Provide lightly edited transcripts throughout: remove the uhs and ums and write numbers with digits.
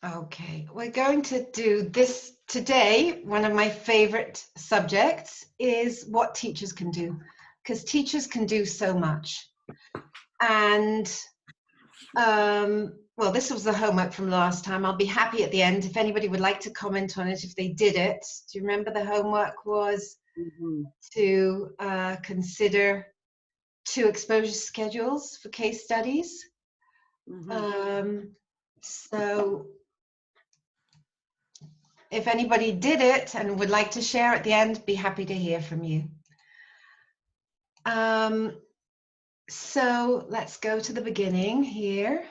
Okay, we're going to do this today. One of my favorite subjects is what teachers can do, because teachers can do so much. And well, this was the homework from last time. I'll be happy at the end if anybody would like to comment on it if they did it. Do you remember the homework was to consider 2 exposure schedules for case studies? So if anybody did it and would like to share at the end, be happy to hear from you. So let's go to the beginning here,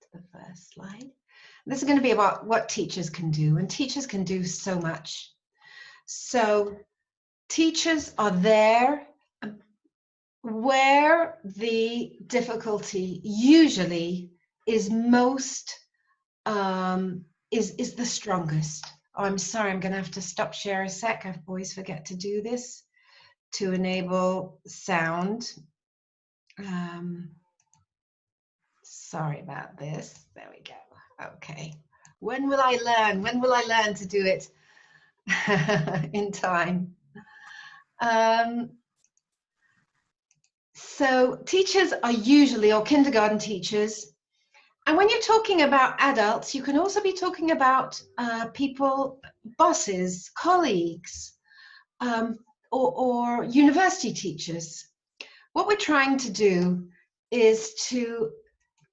to the first slide. This is going to be about what teachers can do, and teachers can do so much. So teachers are there where the difficulty usually is most, is the strongest. Oh, I'm sorry, I'm going to have to stop share a sec. I always forget to do this to enable sound. Sorry about this. There we go. Okay. When will I learn? When will I learn to do it in time? So teachers are usually, or kindergarten teachers, and when you're talking about adults, you can also be talking about people, bosses, colleagues, or university teachers. What we're trying to do is to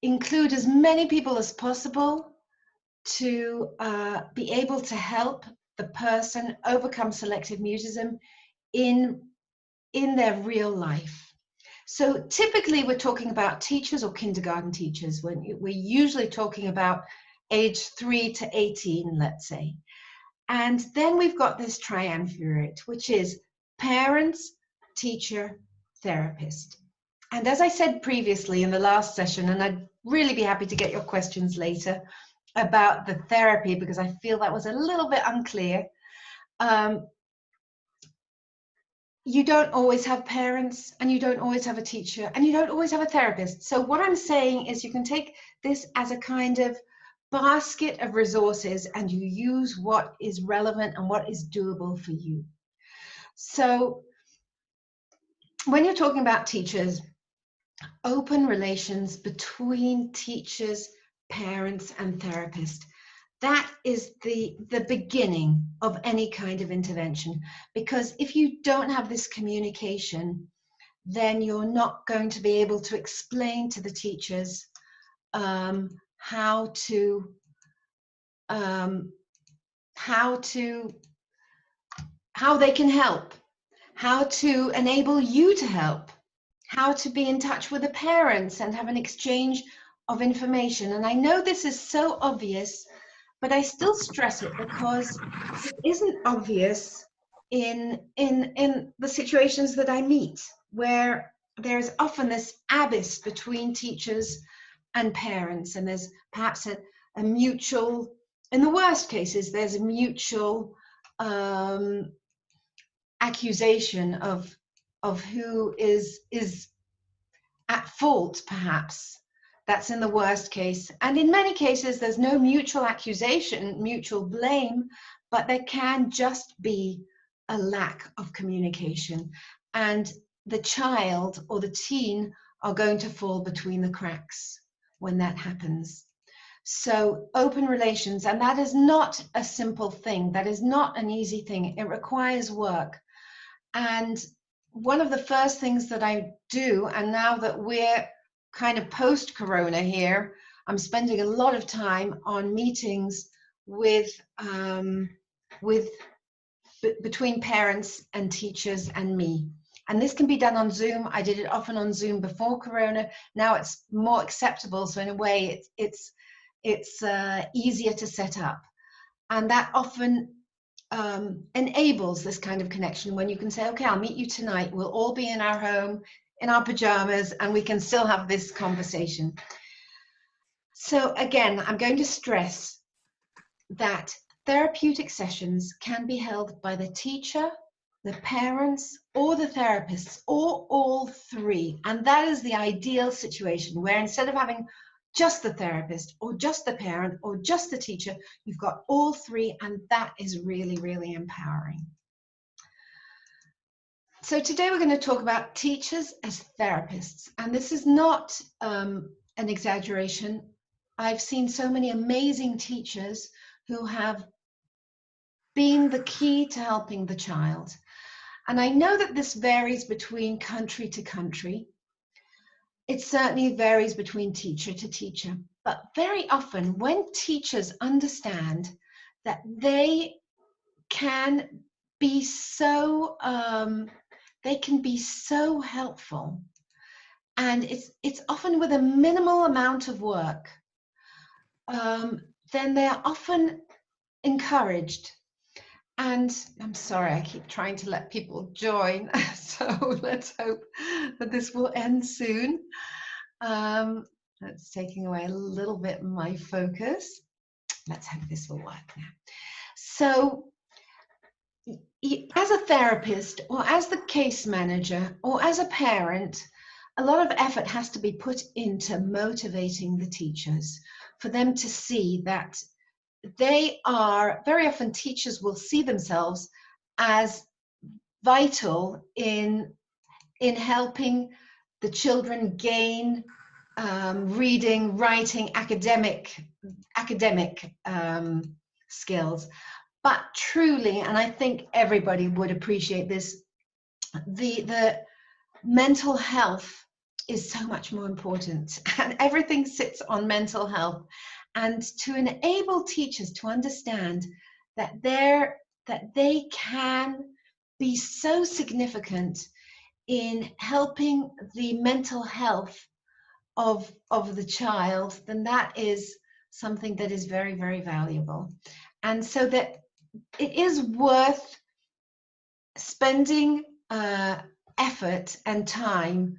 include as many people as possible to be able to help the person overcome selective mutism in their real life. So typically we're talking about teachers or kindergarten teachers when we're usually talking about age 3 to 18, let's say. And then we've got this triumvirate, which is parents, teacher, therapist. And as I said previously in the last session, and I'd really be happy to get your questions later about the therapy, because I feel that was a little bit unclear. You don't always have parents, and you don't always have a teacher, and you don't always have a therapist. So what I'm saying is you can take this as a kind of basket of resources, and you use what is relevant and what is doable for you. So when you're talking about teachers, open relations between teachers, parents, and therapists, that is the beginning of any kind of intervention. Because if you don't have this communication, then you're not going to be able to explain to the teachers how they can help, how to enable you to help, how to be in touch with the parents and have an exchange of information. And I know this is so obvious, but I still stress it because it isn't obvious in the situations that I meet, where there's often this abyss between teachers and parents, and there's perhaps a mutual, in the worst cases, there's a mutual accusation of who is at fault, perhaps. That's in the worst case. And in many cases, there's no mutual accusation, mutual blame, but there can just be a lack of communication. And the child or the teen are going to fall between the cracks when that happens. So open relations, and that is not a simple thing. That is not an easy thing. It requires work. And one of the first things that I do, and now that we're kind of post-corona here, I'm spending a lot of time on meetings between parents and teachers and me. And this can be done on Zoom. I did it often on Zoom before corona. Now it's more acceptable, so in a way it's easier to set up. And that often enables this kind of connection when you can say, okay, I'll meet you tonight. We'll all be in our home, in our pajamas, and we can still have this conversation. So again, I'm going to stress that therapeutic sessions can be held by the teacher the parents, or the therapists, or all three. And that is the ideal situation, where instead of having just the therapist or just the parent or just the teacher, you've got all three, and that is really, really empowering. So today we're going to talk about teachers as therapists, and this is not an exaggeration. I've seen so many amazing teachers who have been the key to helping the child. And I know that this varies between country to country. It certainly varies between teacher to teacher, but very often when teachers understand that they can be so helpful, and it's often with a minimal amount of work, then they are often encouraged. And I'm sorry, I keep trying to let people join, so let's hope that this will end soon. That's taking away a little bit my focus. Let's hope this will work now. So, as a therapist, or as the case manager, or as a parent, a lot of effort has to be put into motivating the teachers for them to see that they are, very often teachers will see themselves as vital in helping the children gain reading, writing, academic skills. But truly, and I think everybody would appreciate this, the mental health is so much more important, and everything sits on mental health. And to enable teachers to understand that they can be so significant in helping the mental health of the child, then that is something that is very, very valuable. And so that it is worth spending effort and time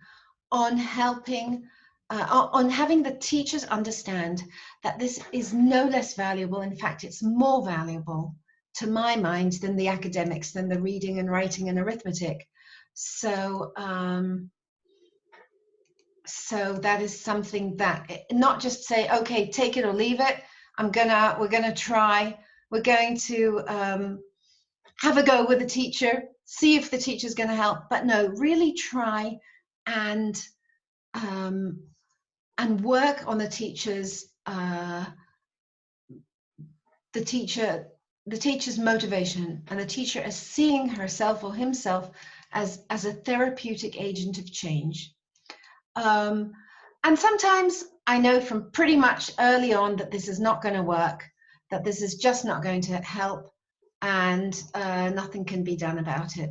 on helping, on having the teachers understand that this is no less valuable. In fact, it's more valuable to my mind than the academics, than the reading and writing and arithmetic. So, so that is something that, not just say, okay, take it or leave it. We're gonna try. We're going to have a go with the teacher, see if the teacher's going to help. But no, really try and work on the teacher's motivation, and the teacher as seeing herself or himself as a therapeutic agent of change. And sometimes I know from pretty much early on that this is not going to work, that this is just not going to help, and nothing can be done about it.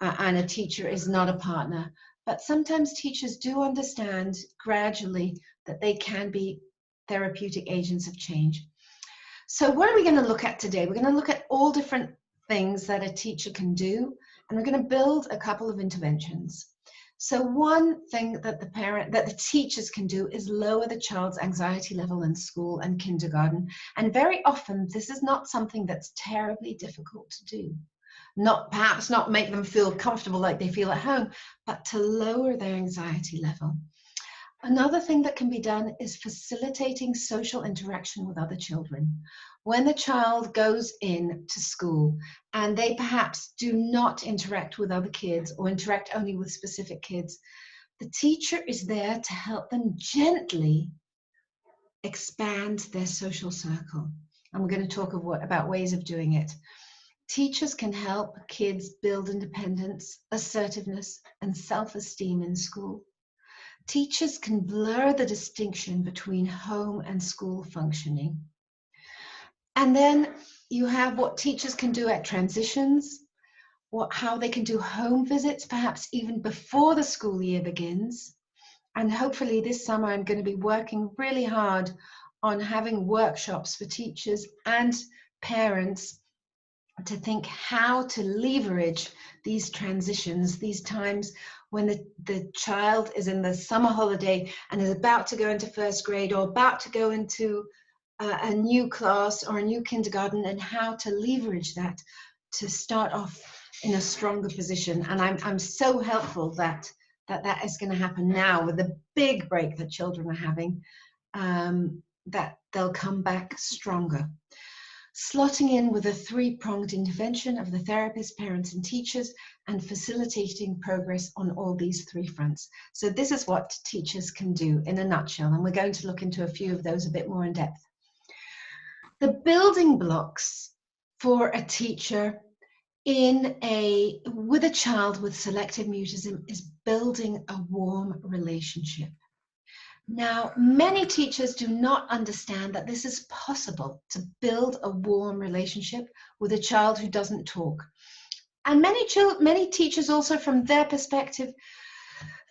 And a teacher is not a partner. But sometimes teachers do understand gradually that they can be therapeutic agents of change. So what are we going to look at today? We're going to look at all different things that a teacher can do, and we're going to build a couple of interventions. So one thing that the teachers can do is lower the child's anxiety level in school and kindergarten. And very often this is not something that's terribly difficult to do. Perhaps not make them feel comfortable like they feel at home, but to lower their anxiety level. Another thing that can be done is facilitating social interaction with other children. When the child goes in to school and they perhaps do not interact with other kids, or interact only with specific kids, the teacher is there to help them gently expand their social circle. And we're going to talk about ways of doing it. Teachers can help kids build independence, assertiveness, and self-esteem in school. Teachers can blur the distinction between home and school functioning. And then you have what teachers can do at transitions, how they can do home visits, perhaps even before the school year begins. And hopefully this summer I'm going to be working really hard on having workshops for teachers and parents to think how to leverage these transitions, these times when the child is in the summer holiday and is about to go into first grade, or about to go into a new class or a new kindergarten, and how to leverage that to start off in a stronger position. And I'm so helpful that is going to happen now with the big break that children are having, that they'll come back stronger. Slotting in with a three-pronged intervention of the therapist, parents, and teachers, and facilitating progress on all these three fronts. So this is what teachers can do in a nutshell, and we're going to look into a few of those a bit more in depth. The building blocks for a teacher with a child with selective mutism is building a warm relationship. Now, many teachers do not understand that this is possible, to build a warm relationship with a child who doesn't talk. And many teachers also, from their perspective,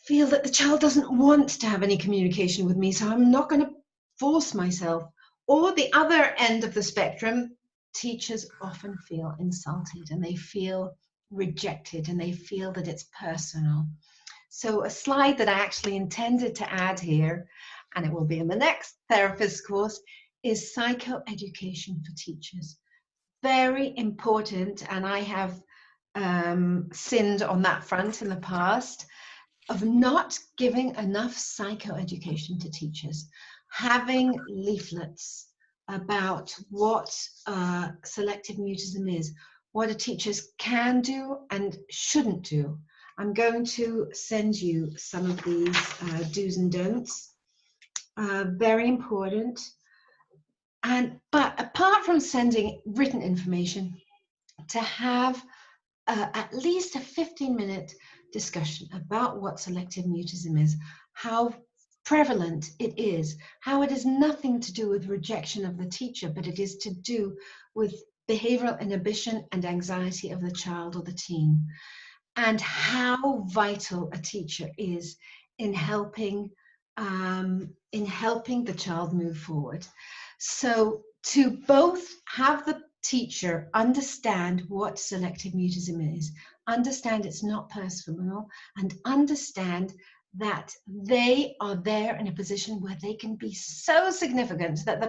feel that the child doesn't want to have any communication with me, so I'm not going to force myself. Or the other end of the spectrum, teachers often feel insulted and they feel rejected and they feel that it's personal. So a slide that I actually intended to add here, and it will be in the next therapist course, is psychoeducation for teachers. Very important, and I have sinned on that front in the past, of not giving enough psychoeducation to teachers. Having leaflets about what selective mutism is, what a teachers can do and shouldn't do. I'm going to send you some of these do's and don'ts. Very important. But apart from sending written information, to have at least a 15-minute discussion about what selective mutism is, how prevalent it is, how it is nothing to do with rejection of the teacher, but it is to do with behavioral inhibition and anxiety of the child or the teen, and how vital a teacher is in helping the child move forward. So to both have the teacher understand what selective mutism is, understand it's not personal, and understand that they are there in a position where they can be so significant that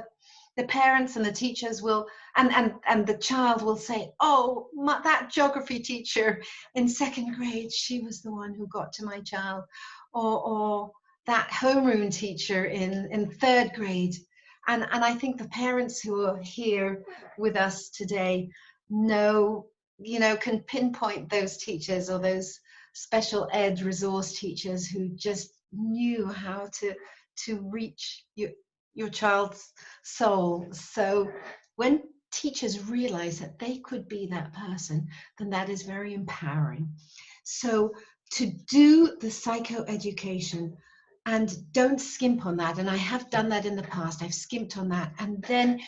the parents and the teachers will, and the child will say, oh, that geography teacher in second grade, she was the one who got to my child, or that homeroom teacher in third grade. And I think the parents who are here with us today can pinpoint those teachers or those special ed resource teachers who just knew how to reach your child's soul. So when teachers realize that they could be that person, then that is very empowering. So to do the psychoeducation, and don't skimp on that, and I have done that in the past, I've skimped on that, and then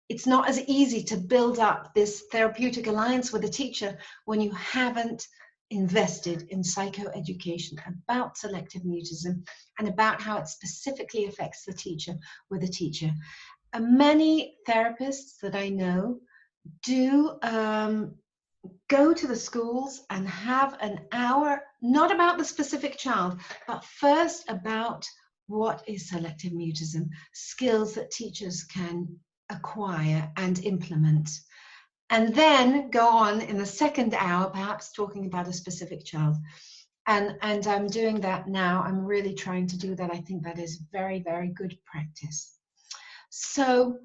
it's not as easy to build up this therapeutic alliance with a teacher when you haven't invested in psychoeducation about selective mutism and about how it specifically affects the teacher with a teacher. And many therapists that I know do go to the schools and have an hour, not about the specific child, but first about what is selective mutism, skills that teachers can acquire and implement. And then go on in the second hour, perhaps talking about a specific child. And I'm doing that now. I'm really trying to do that. I think that is very, very good practice. So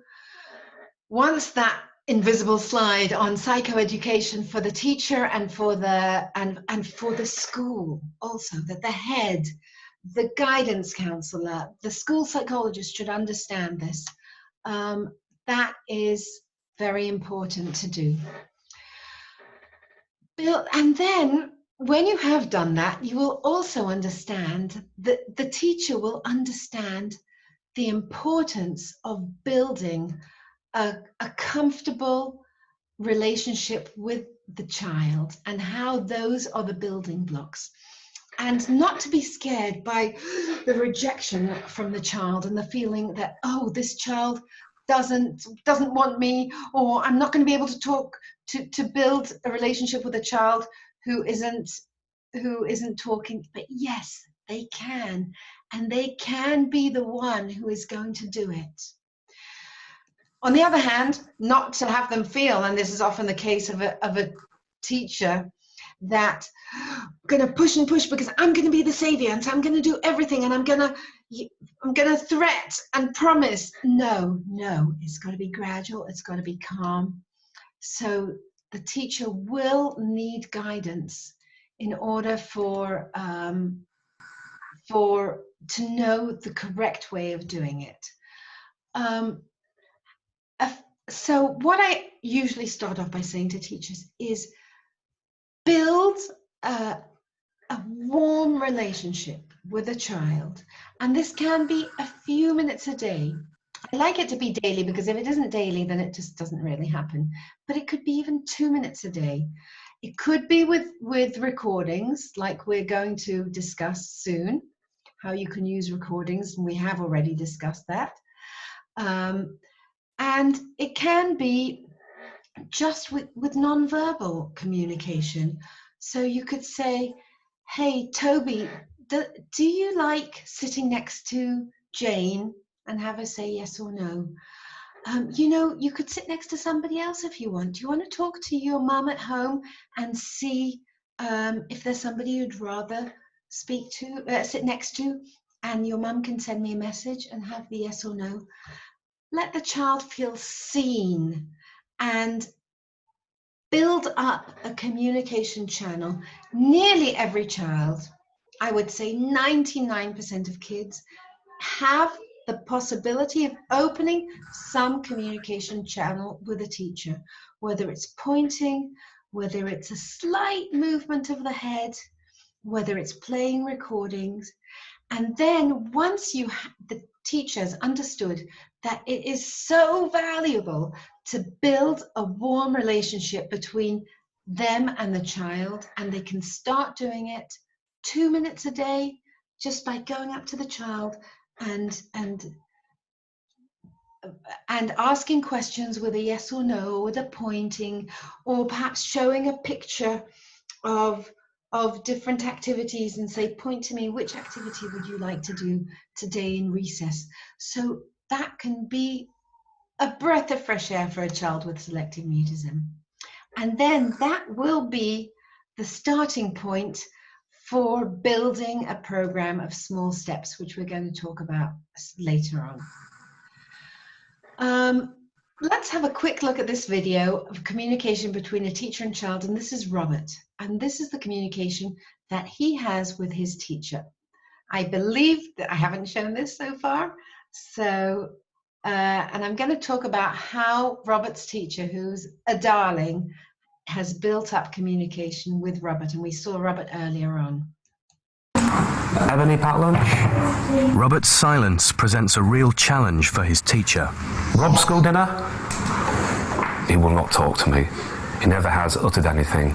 once that invisible slide on psychoeducation for the teacher and for the and for the school also, that the head, the guidance counselor, the school psychologist should understand this. That is very important to do. And then when you have done that, you will also understand that the teacher will understand the importance of building a comfortable relationship with the child and how those are the building blocks, and not to be scared by the rejection from the child and the feeling that, oh, this child doesn't want me, or I'm not going to be able to talk to build a relationship with a child who isn't talking. But yes, they can, and they can be the one who is going to do it. On the other hand, not to have them feel, and this is often the case of a teacher, that I'm going to push and push because I'm going to be the savior, and so I'm going to do everything, and I'm going to threat and promise. No, it's got to be gradual. It's got to be calm. So the teacher will need guidance in order for to know the correct way of doing it. So what I usually start off by saying to teachers is build a warm relationship with a child, and this can be a few minutes a day. I like it to be daily, because if it isn't daily, then it just doesn't really happen. But it could be even 2 minutes a day. It could be with recordings, like we're going to discuss soon, how you can use recordings, and we have already discussed that. And it can be just with nonverbal communication. So you could say, hey, Toby, do you like sitting next to Jane, and have her say yes or no? You know, you could sit next to somebody else if you want. Do you want to talk to your mum at home and see if there's somebody you'd rather speak to, sit next to, and your mum can send me a message and have the yes or no? Let the child feel seen and build up a communication channel. Nearly every child, I would say 99% of kids, have the possibility of opening some communication channel with a teacher, whether it's pointing, whether it's a slight movement of the head, whether it's playing recordings. And then once the teachers understood that it is so valuable to build a warm relationship between them and the child, and they can start doing it 2 minutes a day just by going up to the child and asking questions with a yes or no, with a pointing, or perhaps showing a picture of different activities and say, point to me, which activity would you like to do today in recess? So that can be a breath of fresh air for a child with selective mutism. And then that will be the starting point for building a program of small steps, which we're going to talk about later on. Let's have a quick look at this video of communication between a teacher and child, and this is Robert, and this is the communication that he has with his teacher. I believe that I haven't shown this so far, so and I'm going to talk about how Robert's teacher, who's a darling, has built up communication with Robert, and we saw Robert earlier on. Ebony, packed lunch? Robert's silence presents a real challenge for his teacher. Rob, school dinner? He will not talk to me. He never has uttered anything.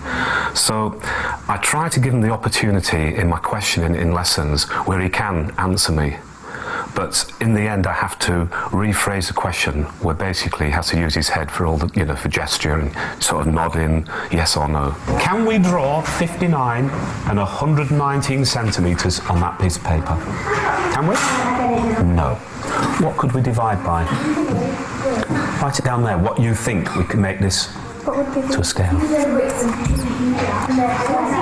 So I try to give him the opportunity in my questioning in lessons where he can answer me. But in the end, I have to rephrase the question where basically he has to use his head for all the, for gesture and sort of nodding, yes or no. Can we draw 59 and 119 centimetres on that piece of paper? Can we? No. What could we divide by? Write it down there, what you think we can make this to a scale.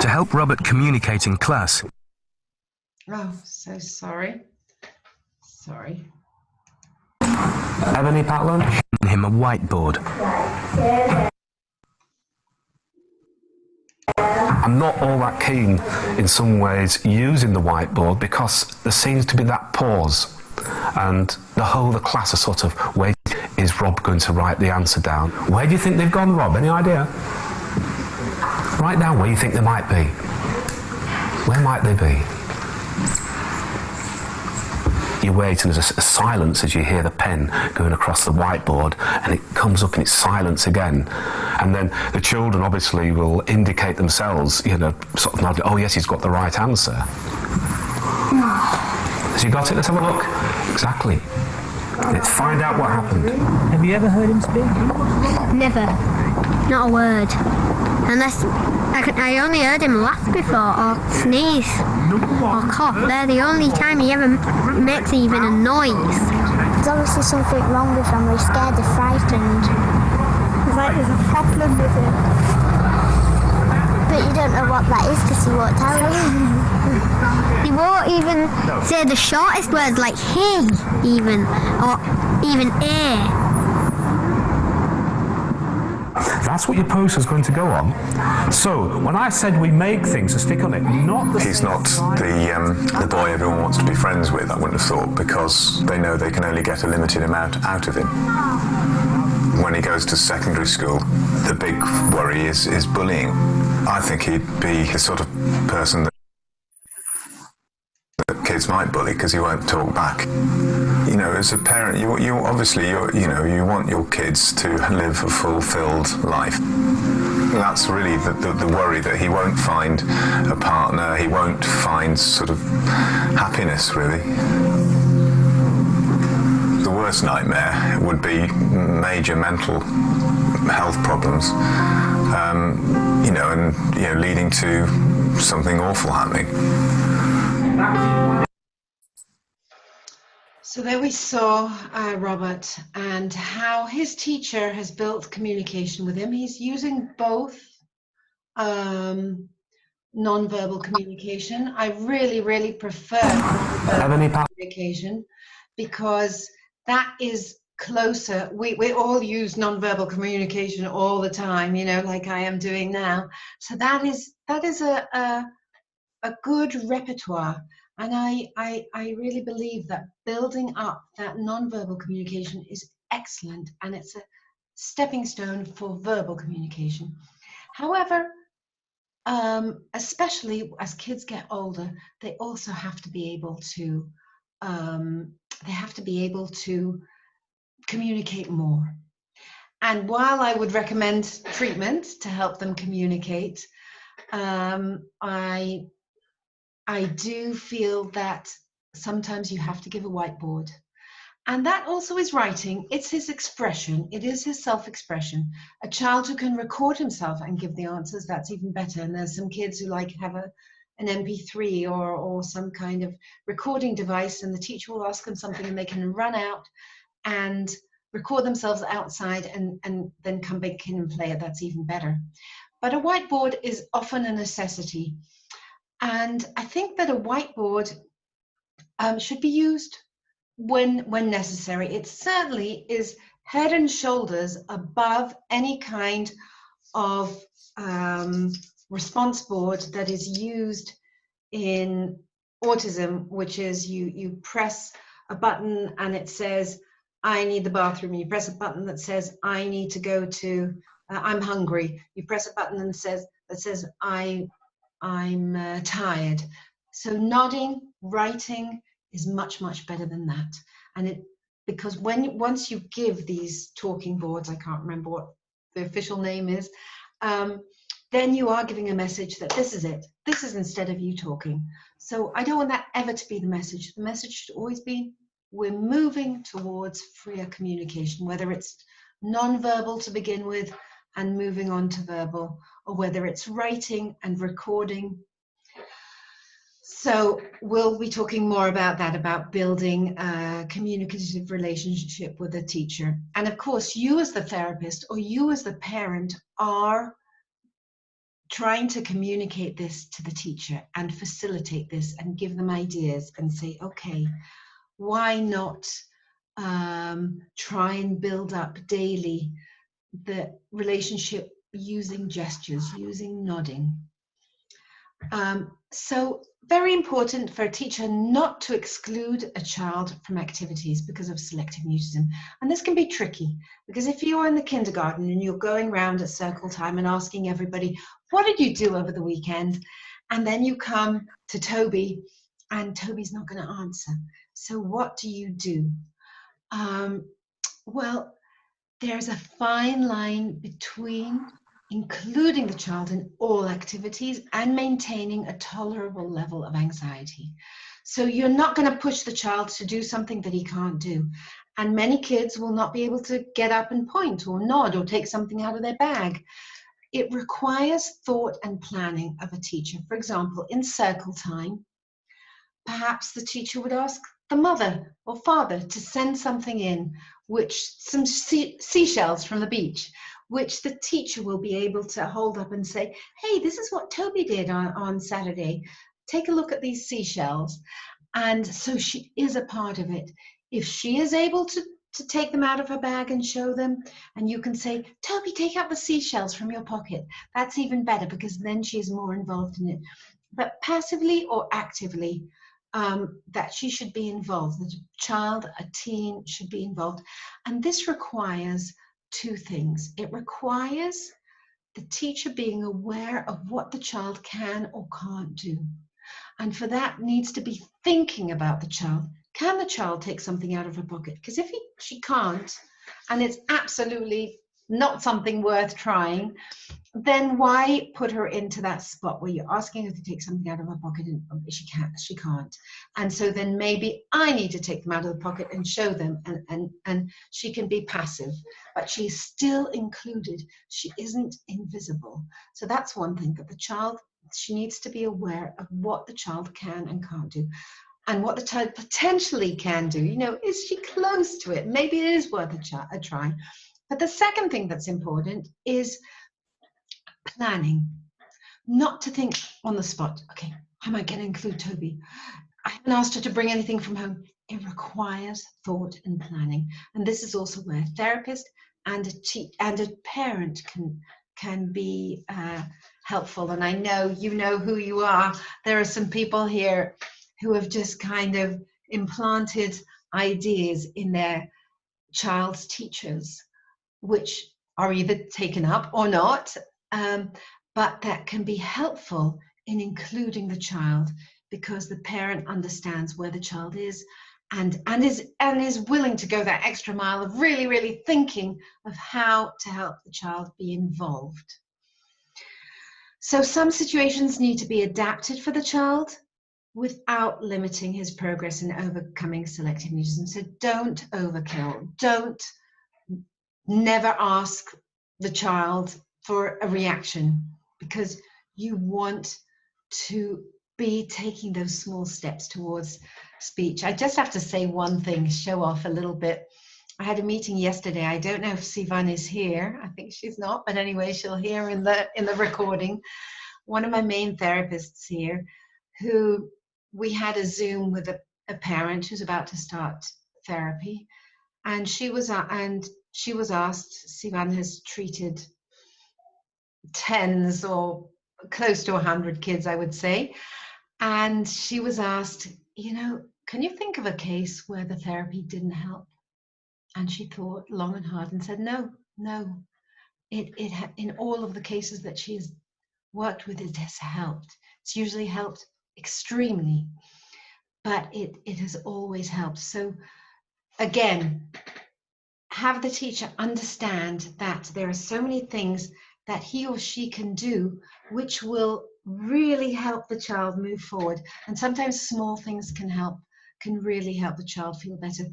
To help Robert communicate in class. Oh, so sorry. Sorry. Ebony, packed lunch? Him a whiteboard. I'm not all that keen in some ways using the whiteboard because there seems to be that pause and the whole of the class are sort of waiting. Is Rob going to write the answer down? Where do you think they've gone, Rob? Any idea? Write down where you think they might be. Where might they be? You wait and there's a silence as you hear the pen going across the whiteboard, and it comes up and it's silence again. And then the children obviously will indicate themselves, sort of nod, oh yes, he's got the right answer. Has you got it? Let's have a look. Exactly. Let's find out what happened. Have you ever heard him speak? Never. Not a word. Unless I only heard him laugh before, or sneeze, or cough. They're the only time he ever makes even a noise. There's obviously something wrong with him. He's scared or frightened. It's like there's a problem with him. But you don't know what that is because he won't tell you. He won't even say the shortest words like hey, even, or even a. That's what your poster's going to go on. So, when I said we make things to stick on it, not the... He's not the boy everyone wants to be friends with, I wouldn't have thought, because they know they can only get a limited amount out of him. When he goes to secondary school, the big worry is bullying. I think he'd be the sort of person that kids might bully because he won't talk back. You know, as a parent, you obviously you want your kids to live a fulfilled life. That's really the worry, that he won't find a partner, he won't find sort of happiness, really. The worst nightmare would be major mental health problems, leading to something awful happening. So there we saw Robert and how his teacher has built communication with him. He's using both non-verbal communication. I really prefer non-verbal communication because that is closer. We all use non-verbal communication all the time, you know, like I am doing now. So that is a good repertoire. And I really believe that building up that non-verbal communication is excellent, and it's a stepping stone for verbal communication. However, especially as kids get older, they also have to be able to communicate more. And while I would recommend treatment to help them communicate, I do feel that sometimes you have to give a whiteboard. And that also is writing. It's his expression. It is his self-expression. A child who can record himself and give the answers, that's even better. And there's some kids who have an MP3 or some kind of recording device, and the teacher will ask them something and they can run out and record themselves outside and then come back in and play it. That's even better. But a whiteboard is often a necessity. And I think that a whiteboard should be used when necessary. It certainly is head and shoulders above any kind of response board that is used in autism, which is you press a button and it says, I need the bathroom. You press a button that says, I need to go to, I'm hungry. You press a button and that says, I'm tired. So nodding, writing is much better than that. And because once you give these talking boards, I can't remember what the official name is, then you are giving a message that this is it. This is instead of you talking. So I don't want that ever to be the message. The message should always be, we're moving towards freer communication, whether it's non-verbal to begin with and moving on to verbal, or whether it's writing and recording. So we'll be talking more about that, about building a communicative relationship with a teacher. And of course, you as the therapist or you as the parent are trying to communicate this to the teacher and facilitate this and give them ideas and say, okay, why not try and build up daily the relationship using gestures, using nodding. So very important for a teacher not to exclude a child from activities because of selective mutism. And this can be tricky because if you're in the kindergarten and you're going around at circle time and asking everybody, what did you do over the weekend? And then you come to Toby and Toby's not going to answer. So what do? Well, there's a fine line between including the child in all activities and maintaining a tolerable level of anxiety. So you're not going to push the child to do something that he can't do. And many kids will not be able to get up and point or nod or take something out of their bag. It requires thought and planning of a teacher. For example, in circle time, perhaps the teacher would ask the mother or father to send something in, which some seashells from the beach, which the teacher will be able to hold up and say, hey, this is what Toby did on Saturday. Take a look at these seashells. And so she is a part of it. If she is able to take them out of her bag and show them, and you can say, Toby, take out the seashells from your pocket. That's even better, because then she is more involved in it. But passively or actively, that she should be involved. The child, a teen, should be involved. And this requires two things. It requires the teacher being aware of what the child can or can't do. And for that needs to be thinking about the child. Can the child take something out of her pocket? Because if she can't, and it's absolutely not something worth trying, then why put her into that spot where you're asking her to take something out of her pocket and she can't. And so then maybe I need to take them out of the pocket and show them, and she can be passive, but she's still included. She isn't invisible. So that's one thing, that the child, she needs to be aware of what the child can and can't do, and what the child potentially can do. You know, is she close to it? Maybe it is worth a try. But the second thing that's important is planning. Not to think on the spot, okay, how am I going to include Toby? I haven't asked her to bring anything from home. It requires thought and planning. And this is also where a therapist and a parent can be helpful. And I know you know who you are. There are some people here who have just kind of implanted ideas in their child's teachers, which are either taken up or not, but that can be helpful in including the child, because the parent understands where the child is and is willing to go that extra mile of really thinking of how to help the child be involved. So some situations need to be adapted for the child without limiting his progress in overcoming selective mutism. So don't overkill. Never ask the child for a reaction, because you want to be taking those small steps towards speech. I just have to say one thing, show off a little bit. I had a meeting yesterday. I don't know if Sivan is here. I think she's not, but anyway, she'll hear in the recording. One of my main therapists here, who we had a Zoom with a parent who's about to start therapy, and she was asked, Sivan has treated tens or close to 100 kids, I would say. And she was asked, you know, can you think of a case where the therapy didn't help? And she thought long and hard and said, no. In all of the cases that she's worked with, it has helped. It's usually helped extremely, but it has always helped. So again, have the teacher understand that there are so many things that he or she can do which will really help the child move forward. And sometimes small things can really help the child feel better.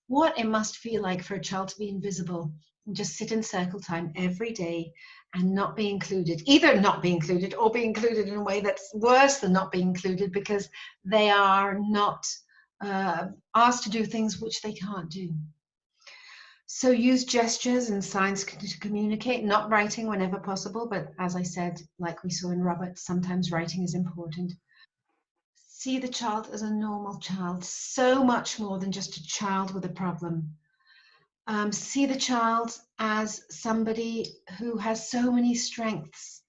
What it must feel like for a child to be invisible and just sit in circle time every day and not be included, either not be included or be included in a way that's worse than not being included, because they are not asked to do things which they can't do. So use gestures and signs to communicate, not writing whenever possible, but as I said, like we saw in Robert, sometimes writing is important. See the child as a normal child, so much more than just a child with a problem. See the child as somebody who has so many strengths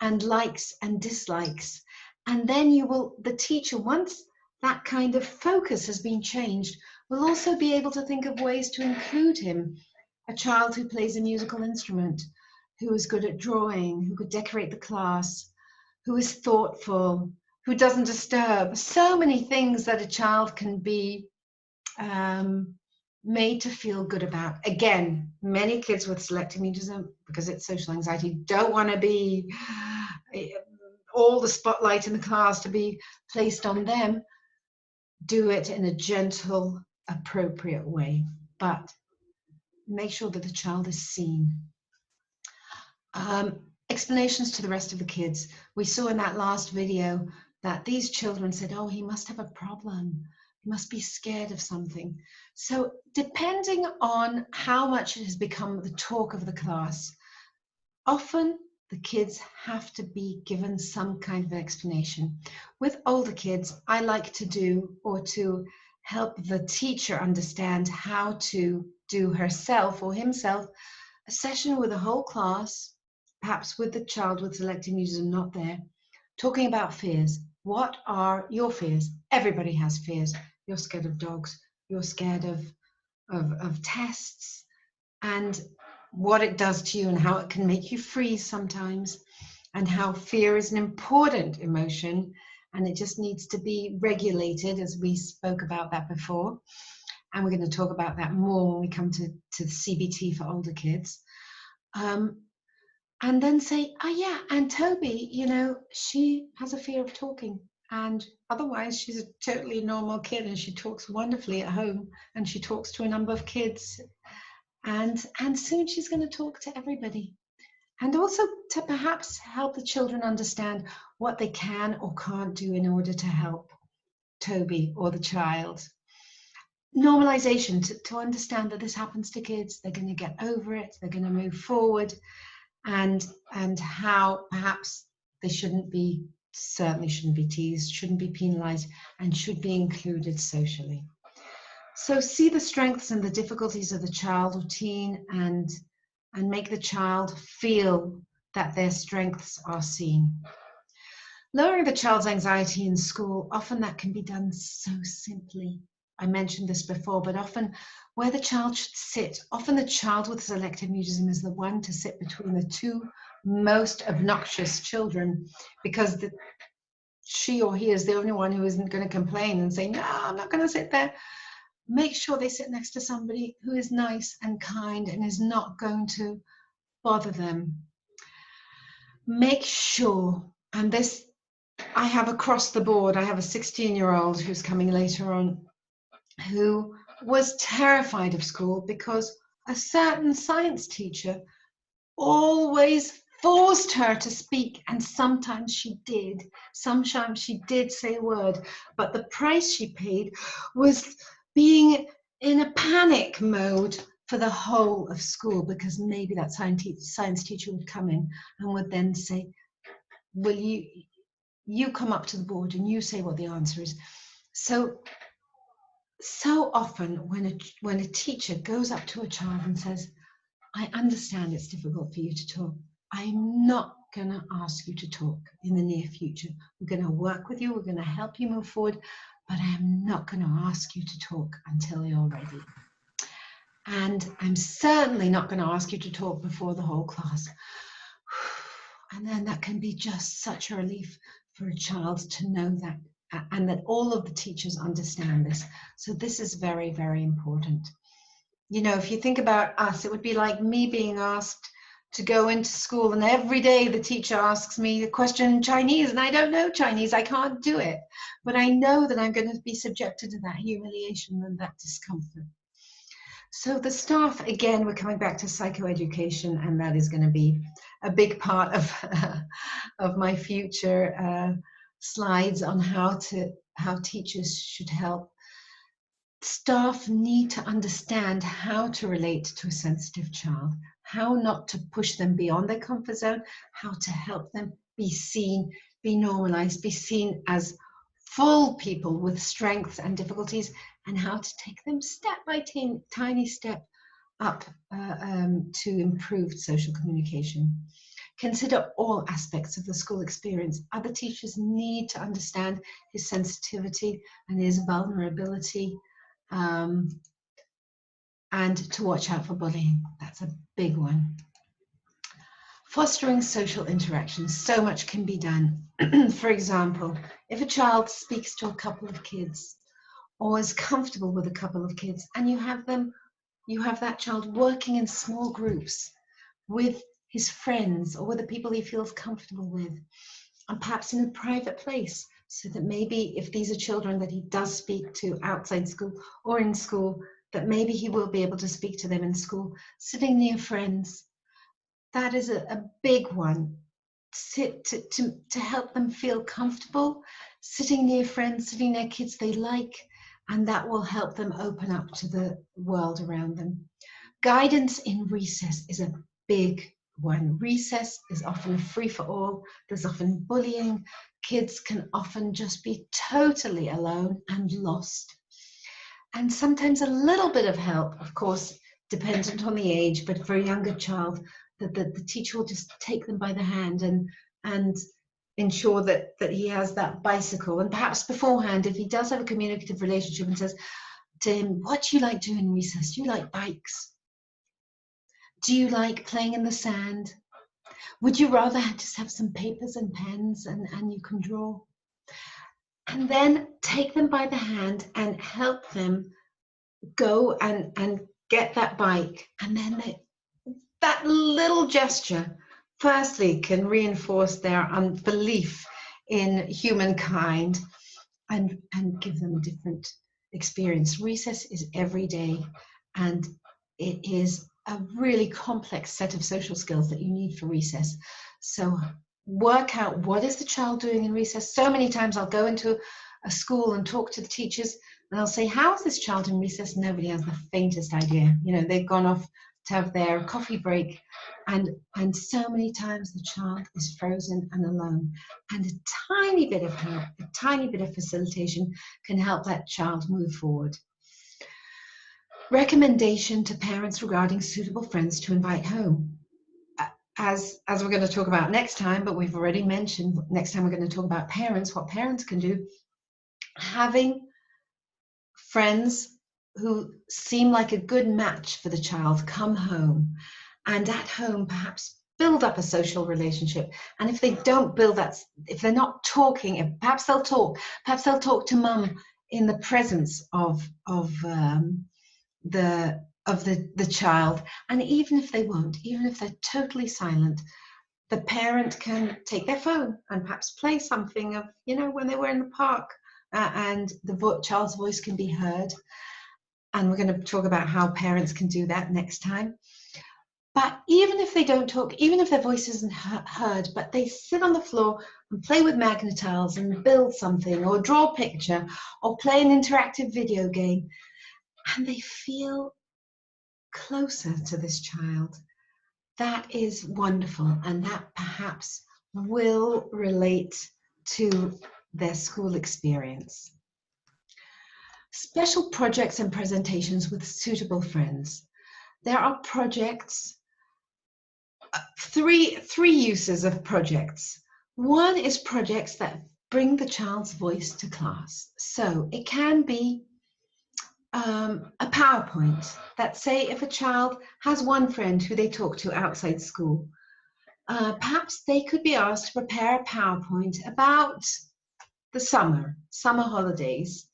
and likes and dislikes. And then the teacher, once that kind of focus has been changed, will also be able to think of ways to include him. A child who plays a musical instrument, who is good at drawing, who could decorate the class, who is thoughtful, who doesn't disturb. So many things that a child can be made to feel good about. Again, many kids with selective mutism, because it's social anxiety, don't want to be all the spotlight in the class to be placed on them. Do it in a gentle, appropriate way, but make sure that the child is seen. Explanations to the rest of the kids. We saw in that last video that these children said, oh, he must have a problem must be scared of something. So depending on how much it has become the talk of the class, often the kids have to be given some kind of explanation. With older kids, I like to do, or to help the teacher understand how to do herself or himself, a session with the whole class, perhaps with the child with selective mutism not there, talking about fears. What are your fears? Everybody has fears. You're scared of dogs. You're scared of tests, and what it does to you and how it can make you freeze sometimes, and how fear is an important emotion and it just needs to be regulated, as we spoke about that before. And we're going to talk about that more when we come to the CBT for older kids. And then say, oh yeah, and Toby, you know, she has a fear of talking, and otherwise she's a totally normal kid and she talks wonderfully at home and she talks to a number of kids, and soon she's going to talk to everybody. And also to perhaps help the children understand what they can or can't do in order to help Toby or the child. Normalization, to understand that this happens to kids, they're going to get over it, they're going to move forward, and how perhaps they certainly shouldn't be teased, shouldn't be penalized, and should be included socially. So see the strengths and the difficulties of the child or teen, and make the child feel that their strengths are seen. Lowering the child's anxiety in school, often that can be done so simply. I mentioned this before, but often where the child should sit, often the child with selective mutism is the one to sit between the two most obnoxious children, because she or he is the only one who isn't going to complain and say, no, I'm not going to sit there. Make sure they sit next to somebody who is nice and kind and is not going to bother them. Make sure, and this I have across the board, I have a 16-year-old who's coming later on, who was terrified of school because a certain science teacher always forced her to speak, and sometimes she did. Sometimes she did say a word, but the price she paid was being in a panic mode for the whole of school, because maybe that science teacher would come in and would then say, will you come up to the board and you say what the answer is. So often when a teacher goes up to a child and says, I understand it's difficult for you to talk. I'm not going to ask you to talk in the near future. We're going to work with you. We're going to help you move forward, but I am not going to ask you to talk until you're ready. And I'm certainly not going to ask you to talk before the whole class. And then that can be just such a relief for a child to know that, and that all of the teachers understand this. So this is very, very important. You know, if you think about us, it would be like me being asked to go into school, and every day the teacher asks me a question in Chinese, and I don't know Chinese, I can't do it. But I know that I'm going to be subjected to that humiliation and that discomfort. So the staff, again, we're coming back to psychoeducation, and that is going to be a big part of my future slides on how teachers should help. Staff need to understand how to relate to a sensitive child, how not to push them beyond their comfort zone, how to help them be seen, be normalized, be seen as full people with strengths and difficulties, and how to take them step by tiny step up to improved social communication. Consider all aspects of the school experience. Other teachers need to understand his sensitivity and his vulnerability, and to watch out for bullying. That's a big one. Fostering social interactions. So much can be done. For example, if a child speaks to a couple of kids or is comfortable with a couple of kids, and you have that child working in small groups with his friends or with the people he feels comfortable with, and perhaps in a private place, so that maybe if these are children that he does speak to outside school or in school, that maybe he will be able to speak to them in school, sitting near friends. That is a big one. To help them feel comfortable, sitting near friends, sitting near kids they like, and that will help them open up to the world around them. Guidance in recess is a big one. Recess is often free for all. There's often bullying. Kids can often just be totally alone and lost. And sometimes a little bit of help, of course, dependent on the age, but for a younger child, the teacher will just take them by the hand and ensure that he has that bicycle. And perhaps beforehand, if he does have a communicative relationship, and says to him, what do you like doing in recess? Do you like bikes? Do you like playing in the sand? Would you rather just have some papers and pens and you can draw? And then take them by the hand and help them go and get that bike. And then that little gesture, firstly, can reinforce their unbelief in humankind and give them a different experience. Recess is every day, and it is a really complex set of social skills that you need for recess. So work out, what is the child doing in recess? So many times I'll go into a school and talk to the teachers, and I'll say, how is this child in recess? Nobody has the faintest idea. You know, they've gone off to have their coffee break, and so many times the child is frozen and alone, and a tiny bit of help, a tiny bit of facilitation can help that child move forward. Recommendation to parents regarding suitable friends to invite home. As we're going to talk about next time, but we've already mentioned, next time we're going to talk about parents, what parents can do. Having friends who seem like a good match for the child come home, and at home perhaps build up a social relationship. And if they don't build that, if they're not talking, perhaps they'll talk to mum in the presence of the child. And even if they won't, even if they're totally silent, the parent can take their phone and perhaps play something of, you know, when they were in the park, and the child's voice can be heard. And we're going to talk about how parents can do that next time. But even if they don't talk, even if their voice isn't heard, but they sit on the floor and play with Magna-Tiles and build something, or draw a picture, or play an interactive video game, and they feel closer to this child, that is wonderful, and that perhaps will relate to their school experience. Special projects and presentations with suitable friends. There are projects, three uses of projects. One is projects that bring the child's voice to class. So it can be a PowerPoint that, say, if a child has one friend who they talk to outside school, perhaps they could be asked to prepare a PowerPoint about the summer holidays.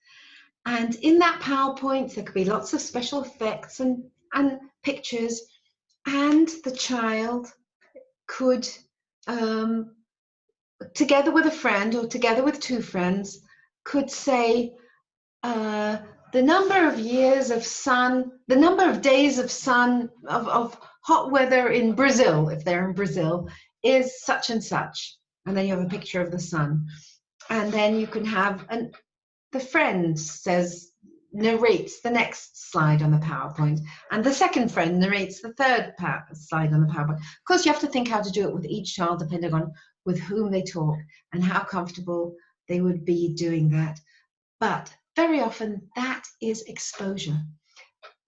And in that PowerPoint, there could be lots of special effects and pictures, and the child could, together with a friend or together with two friends, could say, the number of years of sun, the number of days of sun, of hot weather in Brazil, if they're in Brazil, is such and such. And then you have a picture of the sun. And then you can have, the friend narrates the next slide on the PowerPoint, and the second friend narrates the third slide on the PowerPoint. Of course, you have to think how to do it with each child, depending on with whom they talk and how comfortable they would be doing that. But very often that is exposure.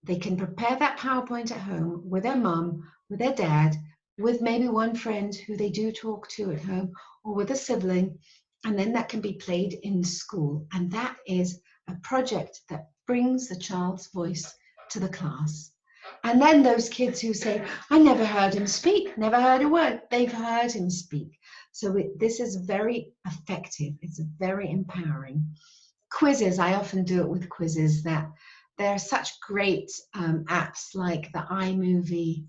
They can prepare that PowerPoint at home with their mum, with their dad, with maybe one friend who they do talk to at home, or with a sibling, and then that can be played in school. And that is a project that brings the child's voice to the class. And then those kids who say, I never heard him speak, never heard a word, they've heard him speak. So this is very effective. It's very empowering. Quizzes, I often do it with quizzes. That there are such great apps like the iMovie,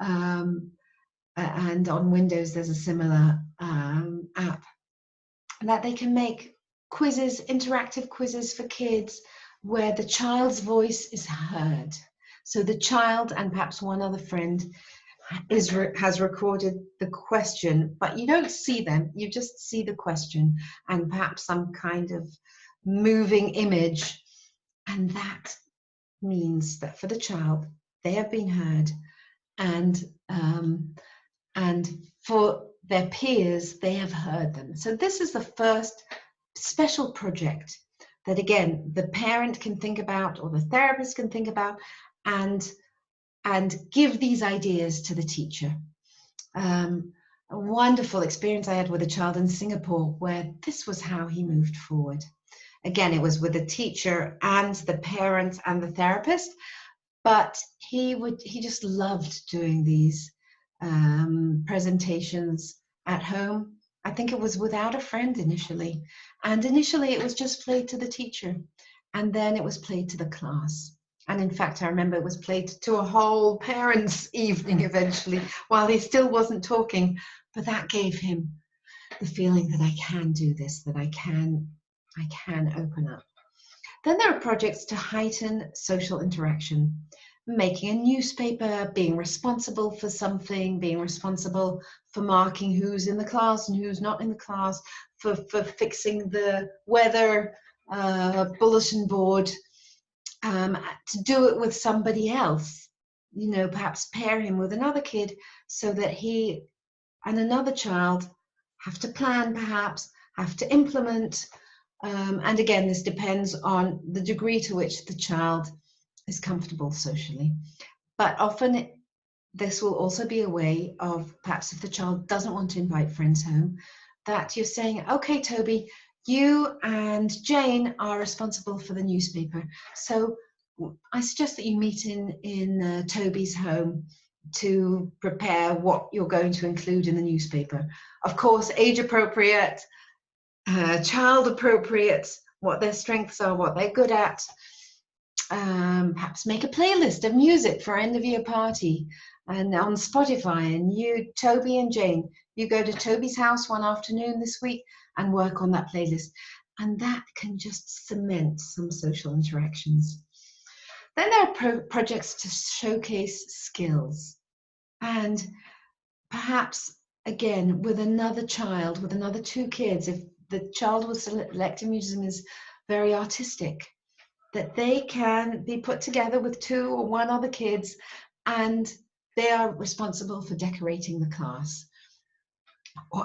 and on Windows there's a similar app, that they can make quizzes, interactive quizzes for kids, where the child's voice is heard. So the child and perhaps one other friend has recorded the question, but you don't see them, you just see the question and perhaps some kind of moving image And that means that for the child, they have been heard, and for their peers, they have heard them. So this is the first special project that, again, the parent can think about, or the therapist can think about, and give these ideas to the teacher. A wonderful experience I had with a child in Singapore where this was how he moved forward. Again, it was with the teacher and the parent and the therapist, but he just loved doing these presentations at home. I think it was without a friend initially. And initially it was just played to the teacher, and then it was played to the class. And in fact, I remember it was played to a whole parents' evening eventually, while he still wasn't talking. But that gave him the feeling that I can do this, that I can open up. Then there are projects to heighten social interaction, making a newspaper, being responsible for something, being responsible for marking who's in the class and who's not in the class, for fixing the weather bulletin board, to do it with somebody else, you know, perhaps pair him with another kid so that he and another child have to plan, perhaps, have to implement. And again, this depends on the degree to which the child is comfortable socially. But often this will also be a way of, perhaps if the child doesn't want to invite friends home, that you're saying, okay, Toby, you and Jane are responsible for the newspaper. So I suggest that you meet in Toby's home to prepare what you're going to include in the newspaper. Of course, age appropriate, child appropriate, what their strengths are, what they're good at. Perhaps make a playlist of music for end of year party and on Spotify, and you, Toby and Jane, you go to Toby's house one afternoon this week and work on that playlist, and that can just cement some social interactions. Then there are projects to showcase skills, and perhaps again with another child, with another two kids, if the child with selective mutism is very artistic, that they can be put together with two or one other kids, and they are responsible for decorating the class.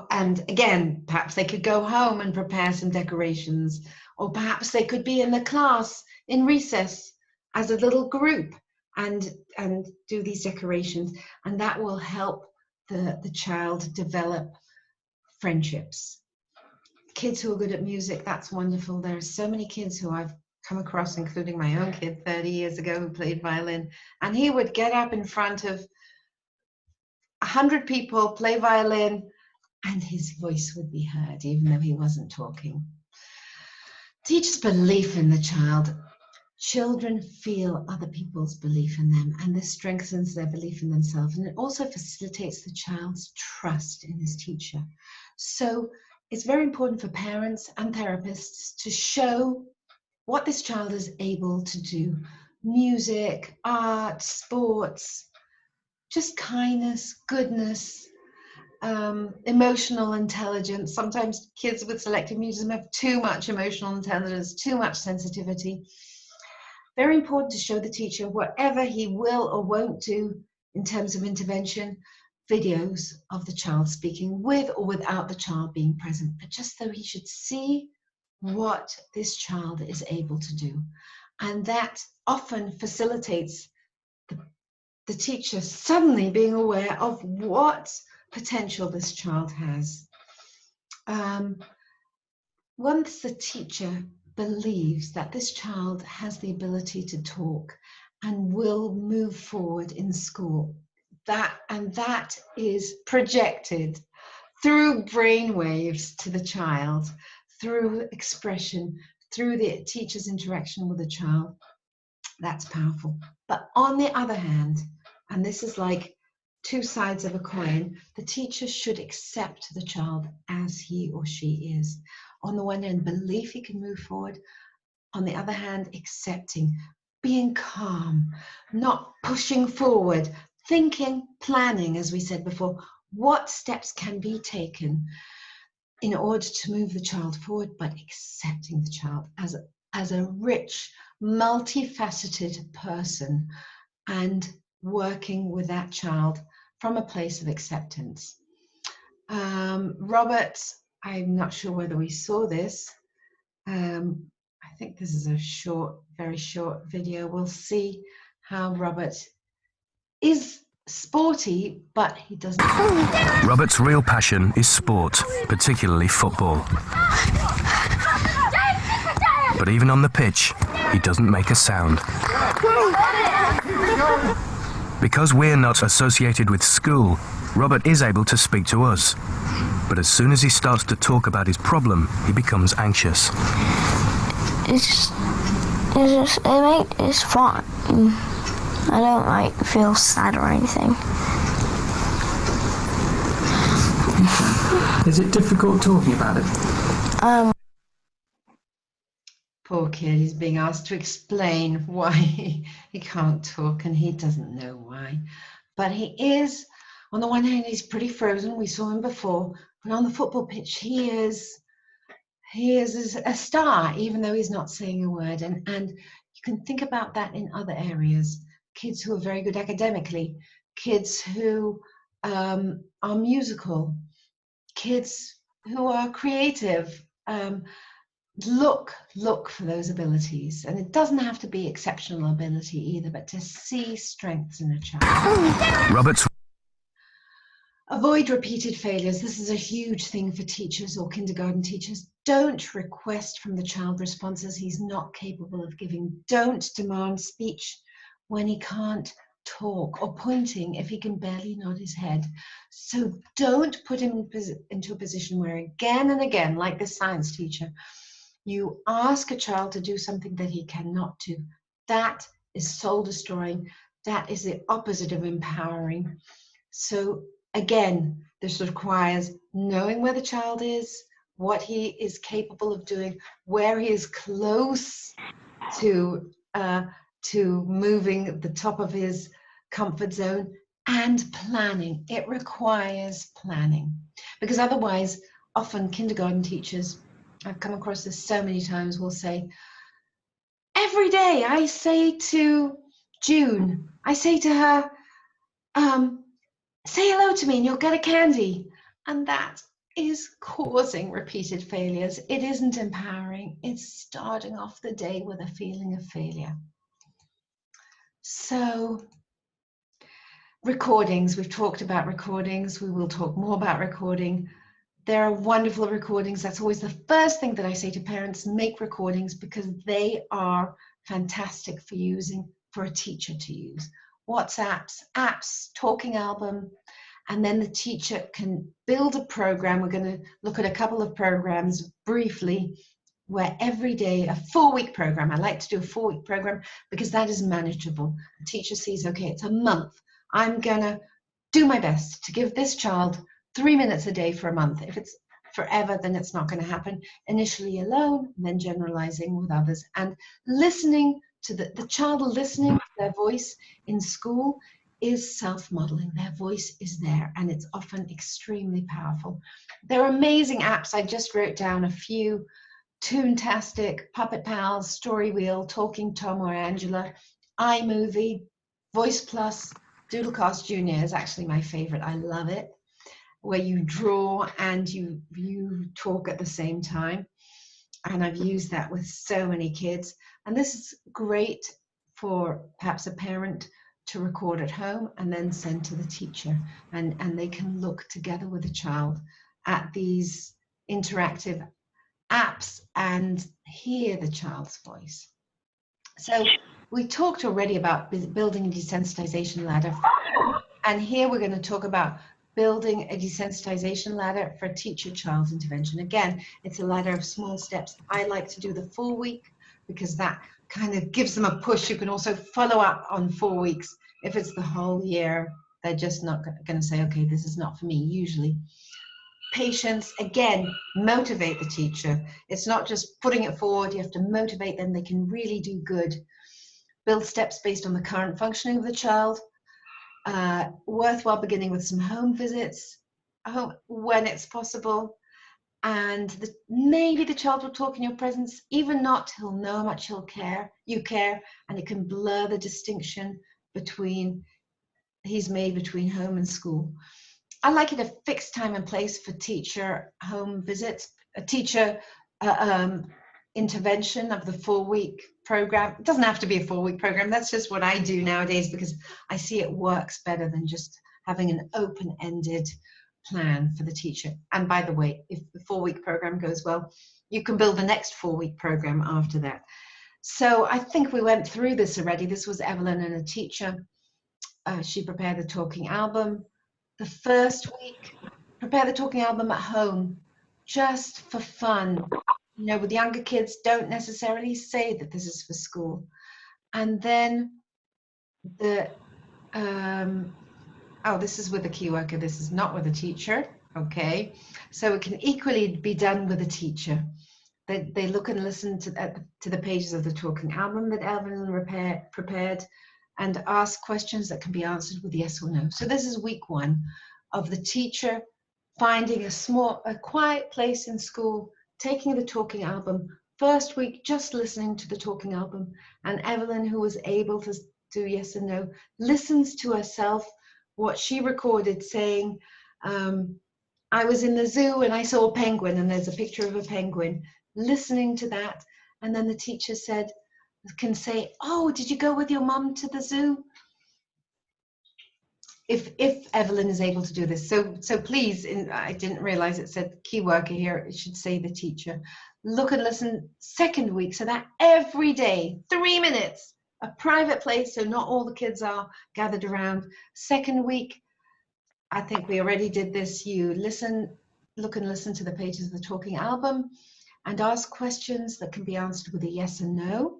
And again, perhaps they could go home and prepare some decorations, or perhaps they could be in the class in recess as a little group and do these decorations, and that will help the child develop friendships. Kids who are good at music, that's wonderful. There are so many kids who I've come across, including my own kid 30 years ago who played violin, and he would get up in front of 100 people, play violin, and his voice would be heard even though he wasn't talking. Teachers' belief in the child. Children feel other people's belief in them, and this strengthens their belief in themselves, and it also facilitates the child's trust in his teacher. So it's very important for parents and therapists to show what this child is able to do. Music, art, sports, just kindness, goodness, emotional intelligence. Sometimes kids with selective mutism have too much emotional intelligence, too much sensitivity. Very important to show the teacher whatever he will or won't do in terms of intervention, videos of the child speaking with or without the child being present, but just so he should see what this child is able to do. And that often facilitates the teacher suddenly being aware of what potential this child has. Once the teacher believes that this child has the ability to talk and will move forward in school, that is projected through brain waves to the child, through expression, through the teacher's interaction with the child, that's powerful. But on the other hand, and this is like two sides of a coin, the teacher should accept the child as he or she is. On the one hand, believe he can move forward. On the other hand, accepting, being calm, not pushing forward, thinking, planning, as we said before, what steps can be taken in order to move the child forward, but accepting the child as as a rich, multifaceted person and working with that child from a place of acceptance. Robert, I'm not sure whether we saw this. I think this is a short, very short video. We'll see how Robert is sporty, but he doesn't. Robert's real passion is sport, particularly football. But even on the pitch, he doesn't make a sound. Because we're not associated with school, Robert is able to speak to us. But as soon as he starts to talk about his problem, he becomes anxious. It's fun. I don't feel sad or anything. Is it difficult talking about it? Poor kid, he's being asked to explain why he can't talk, and he doesn't know why. But he is, on the one hand, he's pretty frozen. We saw him before, but on the football pitch, he is a star, even though he's not saying a word. And you can think about that in other areas. Kids who are very good academically, kids who are musical, kids who are creative. Look for those abilities, and it doesn't have to be exceptional ability either, but to see strengths in a child. Robert's Avoid repeated failures. This is a huge thing for teachers or kindergarten teachers. Don't request from the child responses he's not capable of giving. Don't demand speech when he can't talk, or pointing if he can barely nod his head. So don't put him into a position where again and again, like this science teacher, you ask a child to do something that he cannot do. That is soul destroying. That is the opposite of empowering. So again, this requires knowing where the child is, what he is capable of doing, where he is close to moving the top of his comfort zone, and planning. It requires planning, because otherwise, often kindergarten teachers, I've come across this so many times, will say, every day I say to June, I say to her, say hello to me and you'll get a candy. And that is causing repeated failures. It isn't empowering. It's starting off the day with a feeling of failure. So recordings, we've talked about recordings. We will talk more about recording. There are wonderful recordings. That's always the first thing that I say to parents, make recordings, because they are fantastic for using, for a teacher to use. WhatsApps, apps, talking album, and then the teacher can build a program. We're going to look at a couple of programs briefly, where every day, a 4-week program, I like to do a 4-week program because that is manageable. The teacher sees, okay, it's a month. I'm going to do my best to give this child 3 minutes a day for a month. If it's forever, then it's not going to happen. Initially alone, then generalizing with others, and listening to the child. Listening to their voice in school is self-modeling. Their voice is there, and it's often extremely powerful. There are amazing apps. I just wrote down a few: Toontastic, Puppet Pals, Story Wheel, Talking Tom or Angela, iMovie, Voice Plus, Doodlecast Junior is actually my favorite. I love it, where you draw and you talk at the same time. And I've used that with so many kids. And this is great for perhaps a parent to record at home and then send to the teacher. And they can look together with the child at these interactive apps and hear the child's voice. So we talked already about building a desensitization ladder. And here we're going to talk about building a desensitization ladder for teacher-child intervention. Again, it's a ladder of small steps. I like to do the 4 week because that kind of gives them a push. You can also follow up on 4 weeks. If it's the whole year, they're just not going to say, okay, this is not for me, usually. Patience, again, motivate the teacher. It's not just putting it forward. You have to motivate them. They can really do good. Build steps based on the current functioning of the child. Worthwhile beginning with some home visits when it's possible. and maybe the child will talk in your presence. Even not, he'll know how much you care, and it can blur the distinction he's made between home and school. I like it a fixed time and place for teacher home visits, a teacher intervention of the 4-week program. It doesn't have to be a 4-week program. That's just what I do nowadays, because I see it works better than just having an open-ended plan for the teacher. And by the way, if the 4-week program goes well, you can build the next 4-week program after that. So I think we went through this already. This was Evelyn and a teacher. She prepared the talking album. The first week, prepare the talking album at home, just for fun. You know, with younger kids, don't necessarily say that this is for school. And then this is with the key worker, this is not with a teacher. Okay, so it can equally be done with a teacher. They look and listen to the pages of the talking album that Evelyn prepared, and ask questions that can be answered with yes or no. So this is week 1 of the teacher finding a quiet place in school, taking the talking album. First week, just listening to the talking album, and Evelyn, who was able to do yes and no, listens to herself, what she recorded, saying, I was in the zoo and I saw a penguin, and there's a picture of a penguin, listening to that. And then the teacher can say, oh, did you go with your mum to the zoo? If Evelyn is able to do this. So please, I didn't realize it said key worker here, it should say the teacher. Look and listen second week, so that every day, 3 minutes, a private place, so not all the kids are gathered around. Second week, I think we already did this, you look and listen to the pages of the talking album and ask questions that can be answered with a yes and no.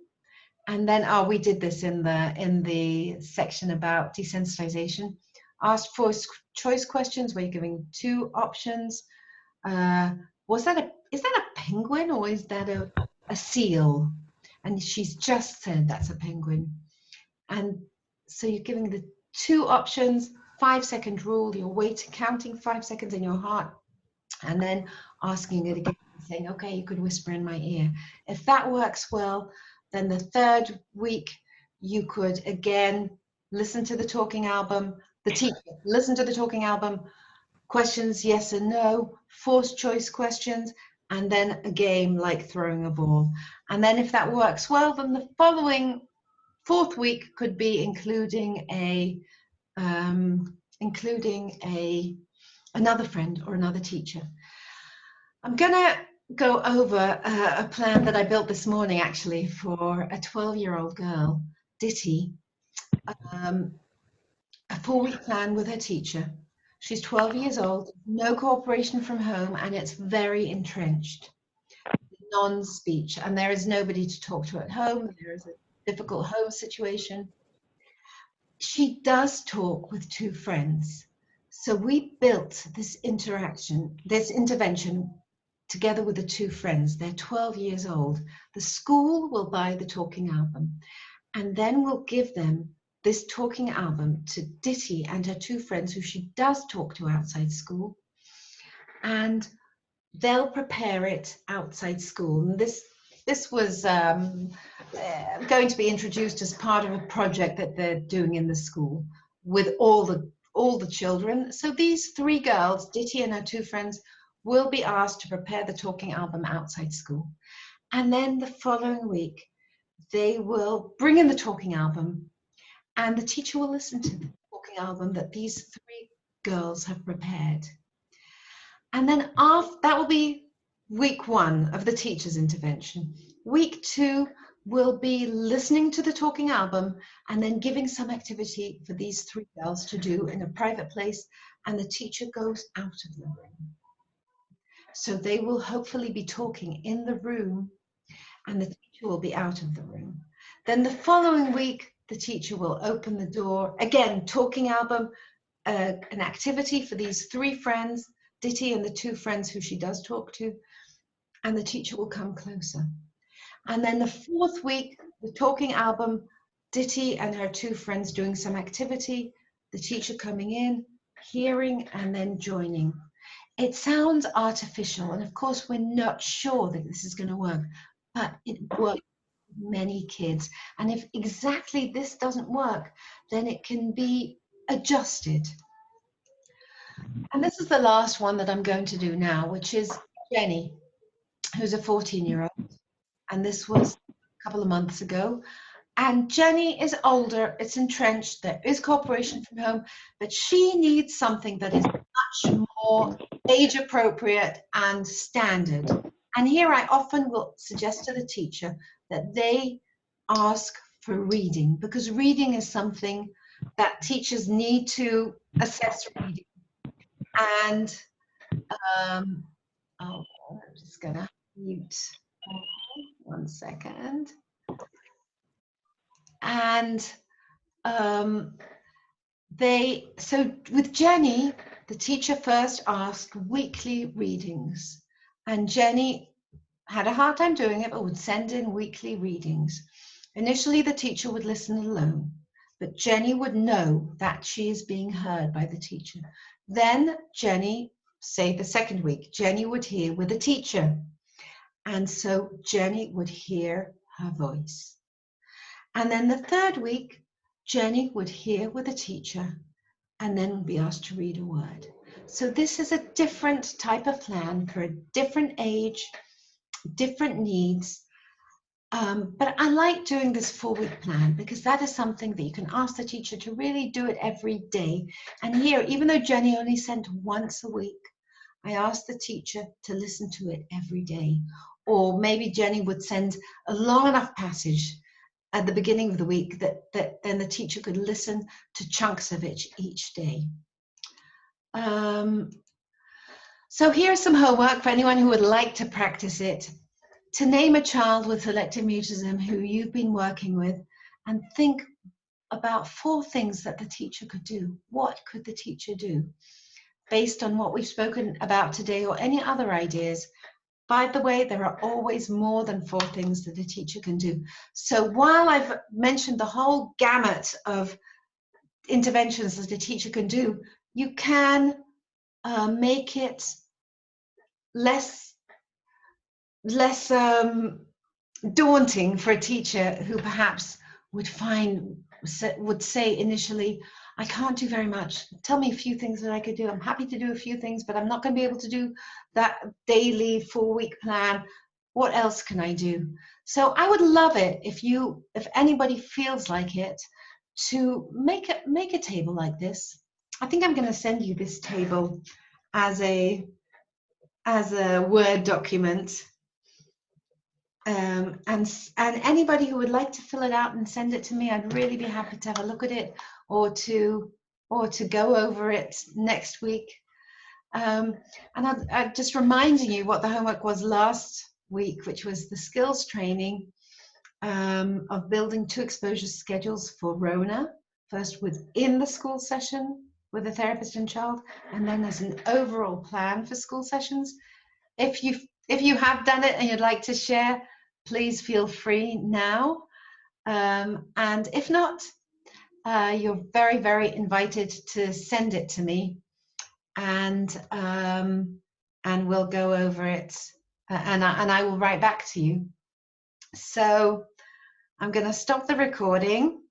And then, we did this in the section about desensitization. Ask for choice questions where you're giving 2 options. Is that a penguin or is that a seal? And she's just said that's a penguin. And so you're giving the 2 options, 5-second rule, you're counting 5 seconds in your heart, and then asking it again, saying, okay, you could whisper in my ear. If that works well, then the third week, you could again listen to the talking album, the teacher, listen to the talking album, questions yes and no, forced choice questions, and then a game like throwing a ball. And then if that works well, then the following 4th week could be including another friend or another teacher. I'm gonna go over a plan that I built this morning, actually, for a 12-year-old girl, Ditty, a 4-week plan with her teacher. She's 12 years old, no cooperation from home, and it's very entrenched, non-speech, and there is nobody to talk to at home. There is a difficult home situation. She does talk with 2 friends. So we built this intervention together with the 2 friends. They're 12 years old. The school will buy the talking album, and then we'll give them this talking album to Ditty and her 2 friends who she does talk to outside school, and they'll prepare it outside school. And this was going to be introduced as part of a project that they're doing in the school with all the children. So these 3 girls, Ditty and her 2 friends, will be asked to prepare the talking album outside school. And then the following week, they will bring in the talking album, and the teacher will listen to the talking album that these 3 girls have prepared. And then that will be week 1 of the teacher's intervention. Week 2 will be listening to the talking album and then giving some activity for these 3 girls to do in a private place, and the teacher goes out of the room. So they will hopefully be talking in the room, and the teacher will be out of the room. Then the following week, the teacher will open the door, again, talking album, an activity for these 3 friends, Ditty and the 2 friends who she does talk to, and the teacher will come closer. And then the 4th week, the talking album, Ditty and her 2 friends doing some activity, the teacher coming in, hearing, and then joining. It sounds artificial, and of course we're not sure that this is going to work, but it works with many kids. And if exactly this doesn't work, then it can be adjusted. And this is the last one that I'm going to do now, which is Jenny, who's a 14-year-old. And this was a couple of months ago. And Jenny is older, it's entrenched, there is cooperation from home, but she needs something that is much more age appropriate and standard. And here I often will suggest to the teacher that they ask for reading, because reading is something that teachers need to assess reading. And I'm just gonna mute 1 second. And so with Jenny, the teacher first asked weekly readings, and Jenny had a hard time doing it, but would send in weekly readings. Initially, the teacher would listen alone, but Jenny would know that she is being heard by the teacher. Then Jenny, say the second week, Jenny would hear with the teacher, and so Jenny would hear her voice. And then the third week, Jenny would hear with a teacher and then would be asked to read a word. So this is a different type of plan for a different age, different needs. But I like doing this 4-week plan because that is something that you can ask the teacher to really do it every day. And here, even though Jenny only sent once a week, I asked the teacher to listen to it every day. Or maybe Jenny would send a long enough passage at the beginning of the week that then the teacher could listen to chunks of it each day. So here's some homework for anyone who would like to practice it. To name a child with selective mutism who you've been working with, and think about 4 things that the teacher could do. What could the teacher do? Based on what we've spoken about today or any other ideas. By the way, there are always more than 4 things that a teacher can do. So while I've mentioned the whole gamut of interventions that a teacher can do, you can make it less daunting for a teacher who perhaps would say initially, I can't do very much. Tell me a few things that I could do. I'm happy to do a few things, but I'm not going to be able to do that daily 4-week plan. What else can I do? So I would love it if anybody feels like it, to make a table like this. I think I'm going to send you this table as a Word document. And anybody who would like to fill it out and send it to me, I'd really be happy to have a look at it, or to go over it next week. And I'm just reminding you what the homework was last week, which was the skills training of building 2 exposure schedules for Rona, first within the school session with a therapist and child, and then as an overall plan for school sessions. If you have done it and you'd like to share, please feel free now. And if not, you're very, very invited to send it to me, and we'll go over it, and I will write back to you. So I'm going to stop the recording,